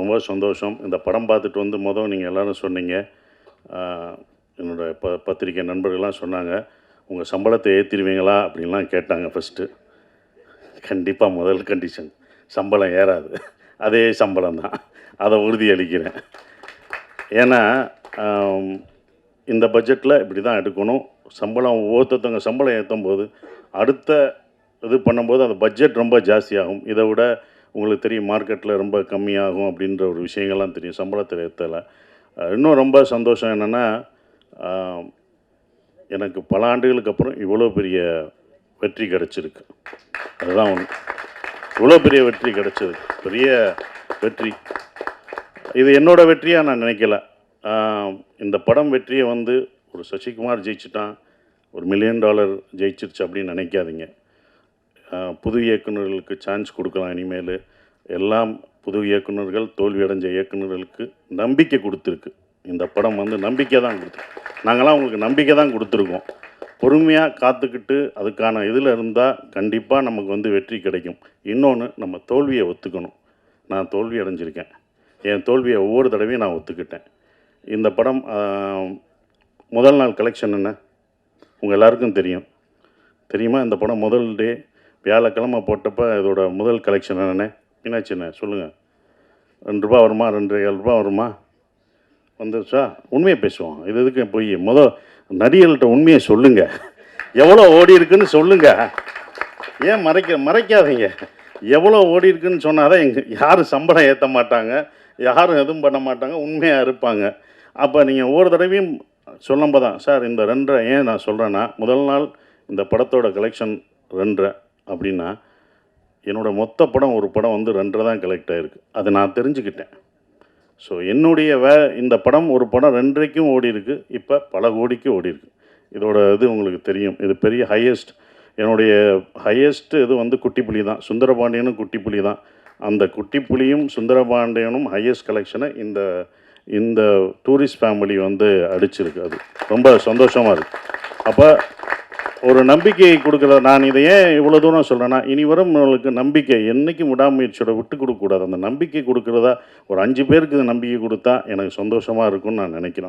ரொம்ப சந்தோஷம். இந்த படம் பார்த்துட்டு வந்து நீங்கள் எல்லோரும் சொன்னீங்க. என்னோட பத்திரிக்கை நண்பர்கள்லாம் சொன்னாங்க, "உங்கள் சம்பளத்தை ஏற்றிடுவீங்களா?" அப்படின்லாம் கேட்டாங்க ஃபஸ்ட்டு. கண்டிப்பாக முதல் கண்டிஷன் சம்பளம் ஏறாது. அதே சம்பளம் தான். அதை உறுதியளிக்கிறேன். ஏன்னா இந்த பட்ஜெட்டில் இப்படி தான் எடுக்கணும். சம்பளம் ஒவ்வொருத்தவங்க சம்பளம் ஏற்றும்போது அடுத்த இது பண்ணும்போது அந்த பட்ஜெட் ரொம்ப ஜாஸ்தியாகும். இதை விட உங்களுக்கு தெரியும் மார்க்கெட்டில் ரொம்ப கம்மியாகும் அப்படின்ற ஒரு விஷயங்கள்லாம் தெரியும் சம்பளத்தில் ஏற்றலை. இன்னும் ரொம்ப சந்தோஷம் என்னென்னா, எனக்கு பல ஆண்டுகளுக்கு அப்புறம் இவ்வளோ பெரிய வெற்றி கிடச்சிருக்கு. அதுதான் ஒன்று. இவ்வளோ பெரிய வெற்றி கிடச்சது பெரிய வெற்றி. இது என்னோடய வெற்றியாக நான் நினைக்கல. இந்த படம் வெற்றியை ஒரு சசிகுமார் ஜெயிச்சிட்டான், ஒரு $1 மில்லியன் ஜெயிச்சிருச்சு அப்படின்னு நினைக்காதீங்க. புது இயக்குநர்களுக்கு சான்ஸ் கொடுக்கலாம். இனிமேல் எல்லாம் புது இயக்குநர்கள், தோல்வி அடைஞ்ச இயக்குநர்களுக்கு நம்பிக்கை கொடுத்துருக்கு. இந்த படம் நம்பிக்கை தான் கொடுத்துருக்கு. நாங்களாம் உங்களுக்கு நம்பிக்கை தான் கொடுத்துருக்கோம். பொறுமையாக காத்துக்கிட்டு அதுக்கான இதில் இருந்தால் கண்டிப்பாக நமக்கு வெற்றி கிடைக்கும். இன்னொன்று, நம்ம தோல்வியை ஒத்துக்கணும். நான் தோல்வி அடைஞ்சிருக்கேன். என் தோல்வியை ஒவ்வொரு தடவையும் நான் ஒத்துக்கிட்டேன். இந்த படம் முதல் நாள் கலெக்ஷன் என்ன உங்கள் எல்லாருக்கும் தெரியுமா? இந்த படம் முதல் டே வியாழக்கிழமை போட்டப்போ இதோட முதல் கலெக்ஷன் என்னென்ன மீனாட்சி என்ன சொல்லுங்கள். ₹2 வருமா? ₹2.25 வருமா? வந்துருச்சா? உண்மையை பேசுவோம். இது எதுக்கு போய் நடிகர்கள்ட்ட உண்மையை சொல்லுங்கள். எவ்வளோ ஓடி இருக்குன்னு சொல்லுங்கள். ஏன் மறைக்காதீங்க. எவ்வளோ ஓடி இருக்குன்னு சொன்னால் தான் யாரும் சம்பளம் ஏற்ற மாட்டாங்க, யாரும் எதுவும் பண்ண மாட்டாங்க, உண்மையாக இருப்பாங்க. அப்போ நீங்கள் ஒவ்வொரு தடவையும் சொல்லும்போது தான் சார் இந்த 2.5 ஏன் நான் சொல்கிறேன்னா, முதல் நாள் இந்த படத்தோட கலெக்ஷன் 2.5 அப்படின்னா என்னோடய மொத்த படம் ஒரு படம் 2.5 தான் கலெக்ட் ஆகிருக்கு. அதை நான் தெரிஞ்சுக்கிட்டேன். ஸோ என்னுடைய இந்த படம் ஒரு படம் 2.5க்கும் ஓடி இருக்குது, இப்போ பல கோடிக்கு ஓடி இருக்குது. இதோட இது உங்களுக்கு தெரியும். இது பெரிய ஹையஸ்ட். என்னுடைய ஹையஸ்ட்டு இது குட்டிப்புலி தான். சுந்தரபாண்டியனும் குட்டிப்புலி தான். அந்த குட்டிப்புலியும் சுந்தரபாண்டியனும் ஹையஸ்ட் கலெக்ஷனை இந்த டூரிஸ்ட் ஃபேமிலி அடிச்சிருக்கு. அது ரொம்ப சந்தோஷமாக இருக்குது. அப்போ ஒரு நம்பிக்கை கொடுக்குற நான் இதை ஏன் இவ்வளோ தூரம் சொல்கிறேன்னா, இனி வரும் உங்களுக்கு நம்பிக்கை என்றைக்கும் விடாமுயற்சியோட விட்டு கொடுக்கக்கூடாது. அந்த நம்பிக்கை கொடுக்குறதா ஒரு 5 பேருக்கு நம்பிக்கை கொடுத்தா எனக்கு சந்தோஷமாக இருக்கும்னு நான் நினைக்கிறேன்.